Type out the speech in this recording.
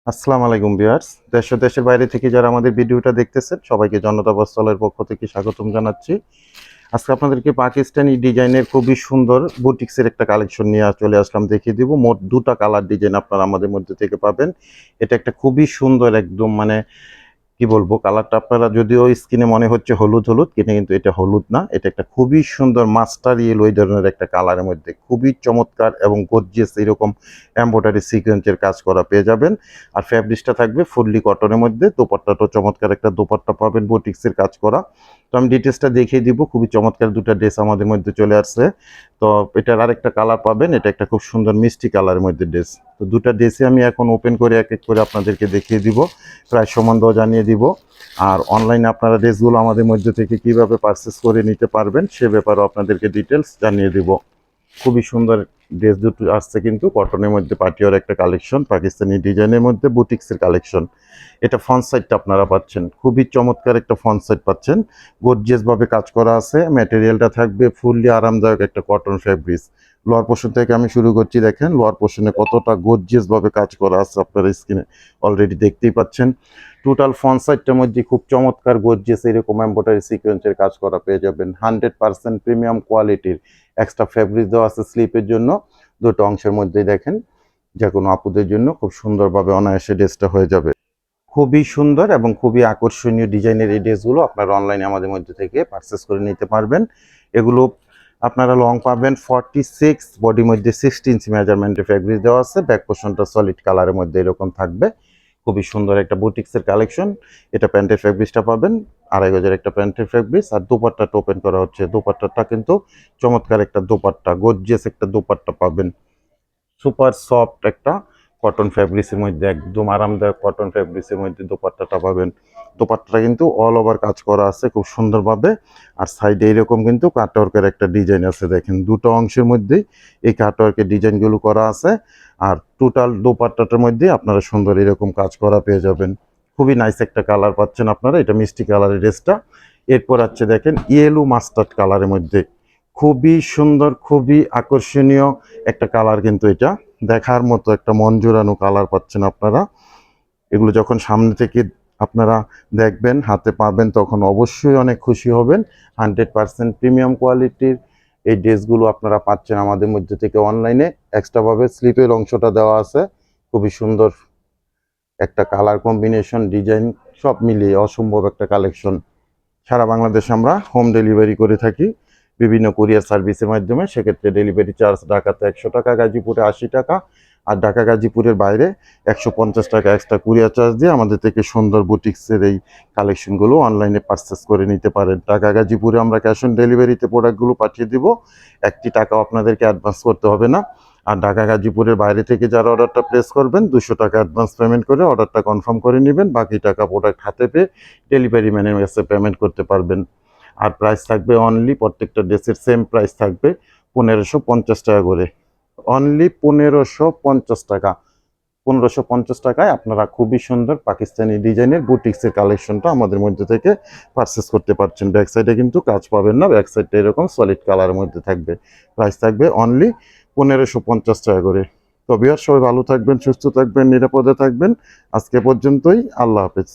আসসালামু আলাইকুম ভিউয়ার্স, দেশ ও দেশের বাইরে থেকে যারা আমাদের ভিডিওটা দেখতেছেন সবাইকে জনতা বস্ত্রালয়ের পক্ষ থেকে স্বাগতম জানাচ্ছি। আজকে আপনাদেরকে পাকিস্তানি ডিজাইনের খুবই সুন্দর বুটিক্সের একটা কালেকশন নিয়ে চলে আসলাম, দেখিয়ে দিব। মোট দুটা কালার ডিজাইন আপনারা আমাদের মধ্যে থেকে পাবেন। এটা একটা খুবই সুন্দর একদম কি বলবো, কালারটা আপনারা যদিও স্কিনে মনে হচ্ছে হলুদ হলুদ, কিন্তু এটা হলুদ না, এটা একটা খুবই সুন্দর মাস্টার ইয়েলো এই ধরনের একটা কালারের মধ্যে খুবই চমৎকার এবং গর্জিয়াস এরকম এমব্রয়ডারি সিকোয়েন্সের কাজ করা পেয়ে যাবেন। আর ফ্যাব্রিক্সটা থাকবে ফুললি কটনের মধ্যে। দোপাট্টাটাও চমৎকার একটা দোপাট্টা পাবেন বুটিক্সের কাজ করা। তো আমি ডিটেলসটা দেখিয়ে দিব। খুবই চমৎকার দুটো ড্রেস আমাদের মধ্যে চলে আসছে। তো এটার আরেকটা কালার পাবেন, এটা একটা খুব সুন্দর মিষ্টি কালারের মধ্যে ড্রেস। তো দুটো ড্রেসে আমি এখন ওপেন করে এক এক করে আপনাদেরকে দেখিয়ে দিব, প্রাইস সম্বন্ধেও জানিয়ে দিব। আর অনলাইনে আপনারা ড্রেসগুলো আমাদের মধ্যে থেকে কিভাবে পারচেস করে নিতে পারবেন সে ব্যাপারেও আপনাদেরকে ডিটেলস জানিয়ে দিব। খুবই সুন্দর ড্রেস দুটো আসছে কিন্তু কটনের মধ্যে, পাটিয়ার একটা কালেকশন, পাকিস্তানি ডিজাইনের মধ্যে বুটিক্সের কালেকশন। এটা ফ্রন্ট সাইডটা আপনারা পাচ্ছেন, খুবই চমৎকার একটা ফ্রন্ট সাইড পাচ্ছেন। গর্জিয়াস ভাবে কাজ করা আছে, ম্যাটেরিয়ালটা থাকবে ফুললি আরামদায়ক একটা কটন ফ্যাব্রিক্স। লোয়ার পোর্শন থেকে আমি শুরু করছি, দেখেন লোয়ার পোর্শনে কতটা গর্জিয়াস ভাবে কাজ করা আছে আপনারা স্ক্রিনে অলরেডি দেখতেই পাচ্ছেন। টোটাল ফ্রন্ট সাইডটার মধ্যে খুব চমৎকার গর্জিয়াস এরকম এমব্রয়ডারি সিকোয়েন্সের কাজ করা পেয়ে যাবেন। 100% প্রিমিয়াম কোয়ালিটির এক্সট্রা ফ্যাব্রিক দেওয়া আছে স্লিপের জন্য। দুটো অংশের মধ্যেই দেখেন, যে কোনো আপুদের জন্য খুব সুন্দরভাবে অনায়াসে ড্রেসটা হয়ে যাবে। খুবই সুন্দর এবং খুবই আকর্ষণীয় ডিজাইনের এই ড্রেসগুলো আপনারা অনলাইনে আমাদের মধ্যে থেকে পারচেস করে নিতে পারবেন। এগুলো আপনারা লং পাবেন 46, বডির মধ্যে 60 ইঞ্চি মেজারমেন্টের ফ্যাব্রিক দেওয়া আছে। ব্যাক পোর্শনটা সলিড কালারের মধ্যে এরকম থাকবে। খুবই সুন্দর একটা বুটিক্সের কালেকশন। এটা প্যান্টের ফ্যাব্রিক্সটা পাবেন 2.5 গজের একটা প্যান্টের ফ্যাব্রিক্স। আর দোপাট্টাটা ওপেন করা হচ্ছে, দোপাট্টাটা কিন্তু চমৎকার একটা দোপাট্টা, গর্জিয়াস একটা দোপাট্টা পাবেন। সুপার সফট একটা কটন ফ্যাব্রিক্সের মধ্যে, একদম আরামদায়ক কটন ফ্যাব্রিক্সের মধ্যে দোপাট্টাটা পাবেন। দোপাট্টাটা কিন্তু অল ওভার কাজ করা আছে খুব সুন্দরভাবে। আর সাইডে এরকম কিন্তু কাটওয়ার্কের একটা ডিজাইন আছে, দেখেন দুটো অংশের মধ্যেই এই কাটওয়ার্কের ডিজাইনগুলো করা আছে। আর টোটাল দোপাট্টাটার মধ্যে আপনারা সুন্দর এরকম কাজ করা পেয়ে যাবেন। খুবই নাইস একটা কালার পাচ্ছেন আপনারা, এটা মিষ্টি কালারের ড্রেসটা। এরপর আছে দেখেন ইয়েলো মাস্টার্ড কালারের মধ্যে, খুবই সুন্দর খুবই আকর্ষণীয় একটা কালার, কিন্তু এটা দেখার মতো একটা মন জোড়ানো কালার পাচ্ছেন আপনারা। এগুলো যখন সামনে থেকে আপনারা দেখবেন, হাতে পাবেন, তখন অবশ্যই অনেক খুশি হবেন। 100% প্রিমিয়াম কোয়ালিটির এই ড্রেসগুলো আপনারা পাচ্ছেন আমাদের মধ্যে থেকে অনলাইনে। এক্সট্রাভাবে স্লিপের অংশটা দেওয়া আছে, খুবই সুন্দর একটা কালার কম্বিনেশন, ডিজাইন সব মিলিয়ে অসম্ভব একটা কালেকশন। সারা বাংলাদেশে আমরা হোম ডেলিভারি করে থাকি বিভিন্ন কুরিয়ার সার্ভিসের মাধ্যমে। সেক্ষেত্রে ডেলিভারি চার্জ ঢাকাতে 100 টাকা, গাজীপুরে 80 টাকা, আর ঢাকা গাজীপুরের বাইরে 150 টাকা এক্সট্রা কুরিয়ার চার্জ দিয়ে আমাদের থেকে সুন্দর বুটিক্সের এই কালেকশনগুলো অনলাইনে পারচেস করে নিতে পারেন। ঢাকা গাজীপুরে আমরা ক্যাশ অন ডেলিভারিতে প্রোডাক্টগুলো পাঠিয়ে দিব, একটি টাকাও আপনাদেরকে অ্যাডভান্স করতে হবে না। আর ঢাকা গাজীপুরের বাইরে থেকে যারা অর্ডারটা প্লেস করবেন 200 টাকা অ্যাডভান্স পেমেন্ট করে অর্ডারটা কনফার্ম করে নেবেন, বাকি টাকা প্রোডাক্ট হাতে পেয়ে ডেলিভারি ম্যানের কাছে পেমেন্ট করতে পারবেন। আর প্রাইস থাকবে অনলি, প্রত্যেকটা ড্রেসের সেম প্রাইস থাকবে 1550 টাকা করে। অনলি 1550 টাকা। 1550 টাকায় আপনারা খুবই সুন্দর পাকিস্তানি ডিজাইনের বুটিক্সের কালেকশনটা আমাদের মধ্যে থেকে পারচেস করতে পারছেন। ব্যাক সাইডে কিন্তু কাজ পাবেন না, ব্যাক সাইডটা এরকম সলিড কালারের মধ্যে থাকবে। প্রাইস থাকবে অনলি 1550 টাকা করে। তো ভিউয়ার, সবাই ভালো থাকবেন, সুস্থ থাকবেন, নিরাপদে থাকবেন। আজকে পর্যন্তই, আল্লাহ হাফেজ।